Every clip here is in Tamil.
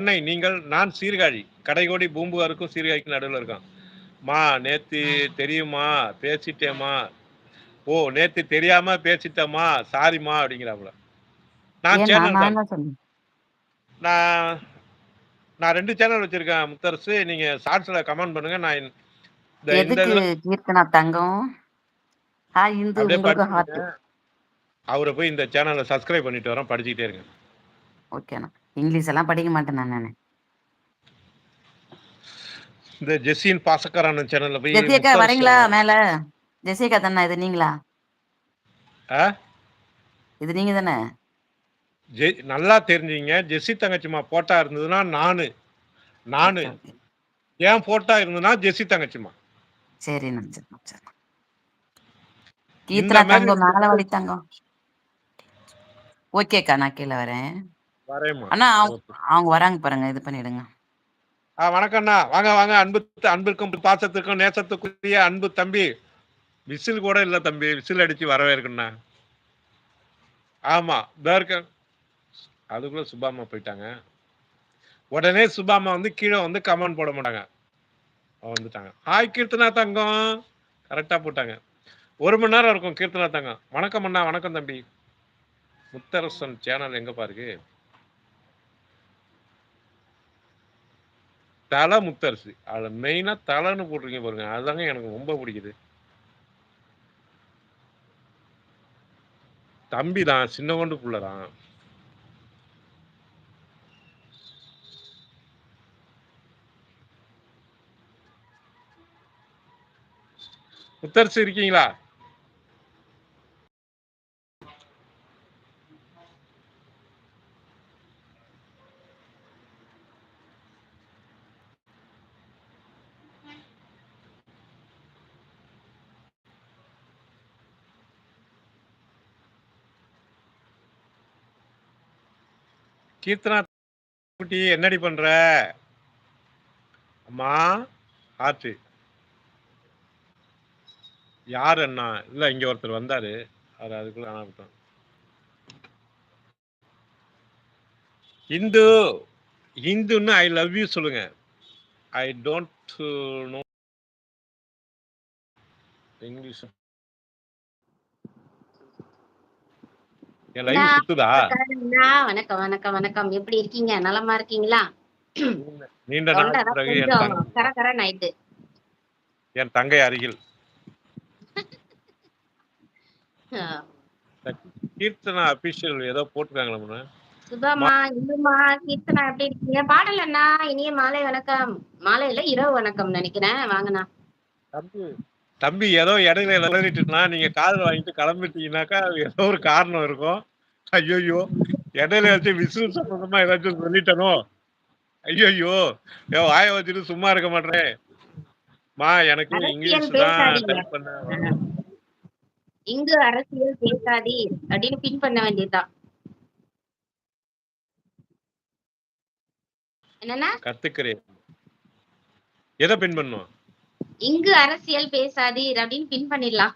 சென்னை நீங்கள் நான் சீர்காழி கடைகோடி பூம்புகாருக்கும் சீர்காழிக்கும் நடுவில் இருக்கோம். மா நேத்து தெரியுமா பேசிட்டேமா, ஓ நேத்து தெரியாம பேசிட்டேமா சாரிம்மா அப்படிங்கிறாப்புல. நான் ஏன்னா சேனல் நான் தான். என்ன சொன்னேன்? நான் நான் 2 சேனல் வச்சிருக்கேன் முத்தரசு. நீங்க ஷார்ட்ஸ்ல கமெண்ட் பண்ணுங்க. நான் இந்த எதுக்கு இதுல கீர்த்தனா தங்கம்? ஹாய் இந்து, அப்படியே உங்களுக்கு படிச்சுக்கிங்க. ஹார்ட். அவரை போய் இந்த சேனலை சப்ஸ்கிரைப் பண்ணிட்டு வரோம், படிச்சுக்கிட்டே இருங்க. ஓகேண்ணா. இங்கிலீஷ் எல்லாம் படிக்க மாட்டேன் நான். இந்த ஜெஸ்ஸின் பாசக்காரான சேனல்ல போய் ஜெசிகா முத்தரசு வரீங்களா மேல? ஜெசிகா தானே இது நீங்களா? இது நீங்க தானே? நல்லா தெரிஞ்சுங்க. ஜெஸ்ஸி தங்கச்சிமா போட்டா இருந்ததுன்னா நானு ஓகே ஓகே. ஏன் போட்டா இருந்ததுன்னா ஜெஸ்ஸி தங்கச்சிமா. சரிண்ணா சரிண்ணா. இந்த கீர்த்தனா மாதிரி தங்கம் மேல வழி தங்கம். ஓகேக்கா, நான் கீழே வரேன். வரேம்மா. அண்ணா அவங்க வராங்க பாருங்க, இது பண்ணிடுங்க. வணக்கம்ண்ணா. வாங்க வாங்க. அன்பிற்கும் பாசத்துக்கும் நேசத்துக்குரிய அன்பு தம்பி. விசில் கூட இல்ல தம்பி, விசில் அடிச்சு வரவேற்கண்ணா. ஆமா இருக்க. அதுக்குள்ள சுபாமா போயிட்டாங்க. உடனே சுபாமா வந்து கீழே வந்து கமெண்ட் போட மாட்டாங்க, வந்துட்டாங்க. ஹாய் கீர்த்தனா தங்கம், கரெக்டா போட்டாங்க. 1 மணி நேரம் இருக்கும் கீர்த்தனா தங்கம். வணக்கம் அண்ணா. வணக்கம் தம்பி. முத்தரசன் சேனல் எங்க பாருங்க, தலை முத்தரசு. அதுல மெயினா தலைன்னு போட்டிருக்கீங்க பாருங்க, அதுதாங்க எனக்கு ரொம்ப பிடிக்குது. தம்பி தான், சின்ன கொண்டு புள்ளதான். முத்தரசு இருக்கீங்களா? கீர்த்தனா குட்டி என்னடி பண்ற? அம்மா ஆச்சு. யார் அண்ணா? இல்ல இங்க ஒருத்தர் வந்தாரு, அவர் அதுக்குள்ள ஆகட்டும். இந்து, இந்துன்னு ஐ லவ் யூ சொல்லுங்க. I don't know English. என் லைவ் சுத்துதா? வணக்கம் வணக்கம் வணக்கம். எப்படி இருக்கீங்க? நலமா இருக்கீங்களா? நீண்ட நாள் பிறகு கொஞ்சம் கரகரன்னு ஆயிட்டு. என் தங்கை அருகில். கீர்த்தனா அபிஷியல் ஏதோ போட்டுருக்காங்களா? சுபமா, இந்துமா, கீர்த்தனா எப்படி இருக்கீங்க? பாடல் அண்ணா, இனிய மாலை வணக்கம். மாலை இல்ல, இரவு வணக்கம் நினைக்கிறேன். வாங்கண்ணா. தம்பி ஏதோ இடையில விளையாடிட்டுனா நீங்க காதல் வாங்கிட்டு கிளம்பிட்டீங்கன்னாக்கா ஏதோ ஒரு காரணம் இருக்கும். ஐயோ இடையில வச்சு விசில் சம்பந்தமா ஏதாச்சும் சொல்லிட்டனோ? ஐயோ வாய வச்சுட்டு சும்மா இருக்க மாட்டேன். மா எனக்கு இங்கிலீஷ் தான் டைப் பண்ண. இங்கு அரசியல் பேசாதி அப்படின்னு பின் பண்ண வேண்டியதுதான். என்னன்னா கத்துக்கிறேன். எதை பின் பண்ணும்? இங்கு அரசியல் பேசாதீர் அப்படின்னு பின் பண்ணிடலாம்.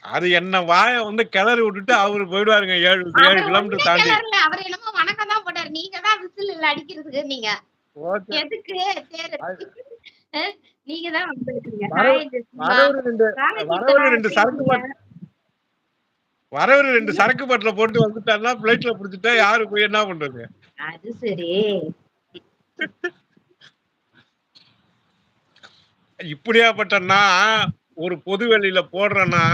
அது என்ன வாய வந்து கிளறி விட்டுட்டு அவரு போயிடுவாருங்க. 7 கிலோமீட்டர் தாண்டி. அவர் என்னமோ வணக்கம் தான் போட்டாரு. நீங்க தான் விசில் இல்ல அடிக்கிறதுக்கு. நீங்க எதுக்கு நீங்க தான் வந்திருக்கீங்க. வரவரு 2 சரக்கு பாட்டில போட்டு வந்துட்டாருன்னா பிளைட்ல புடிச்சிட்டா யாரு போய் என்ன பண்றது? அது சரி. இப்படியாப்பட்டனா ஒரு பொது வெளியில போடுறேன்னா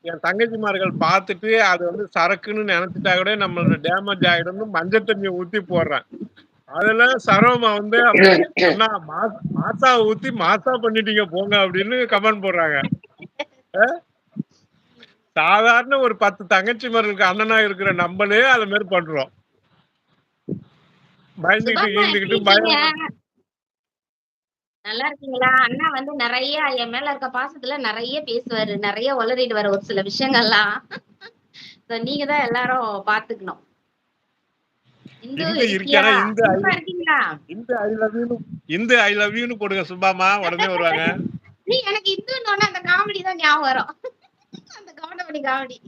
என் தங்கச்சிமார்கள் பார்த்துட்டு அது வந்து சரக்குன்னு நினைச்சிட்டா கூட நம்மளோட டேமேஜ் ஆயிடும்னு மஞ்சள் தண்ணியை ஊத்தி போடுறேன். அதுல சரவமா வந்து அண்ணா மாசா ஊத்தி மாசா பண்ணிட்டீங்க போங்க அப்படின்னு கமெண்ட் போடுறாங்க. சாதாரண ஒரு 10 தங்கச்சிமார்களுக்கு அண்ணனா இருக்கிற நம்மளே அது மாதிரி பண்றோம். பயந்துகிட்டு ஈந்துக்கிட்டு பயம். நல்லா இருக்கீங்களா? அண்ணா வந்து நிறைய என் மேல இருக்க பாசத்துல நிறைய பேசுவாரு, நிறைய உளறிடுவாரு ஒரு சில விஷயங்கள்லாம். நீங்க தான் எல்லாரும் பாத்துக்கணும். இந்து இருக்கியா? இருக்கீங்களா? இந்து ஐ லவ் யூன்னு போடுங்க சுபாமா, உடனே வருவாங்க. நீ எனக்கு இந்துன்னு அந்த காமெடி தான் ஞாபகம் வரும். அந்த காமெடி.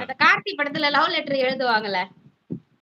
அந்த கார்த்தி படத்துல லவ் லெட்டர் எழுதுவாங்கல்ல,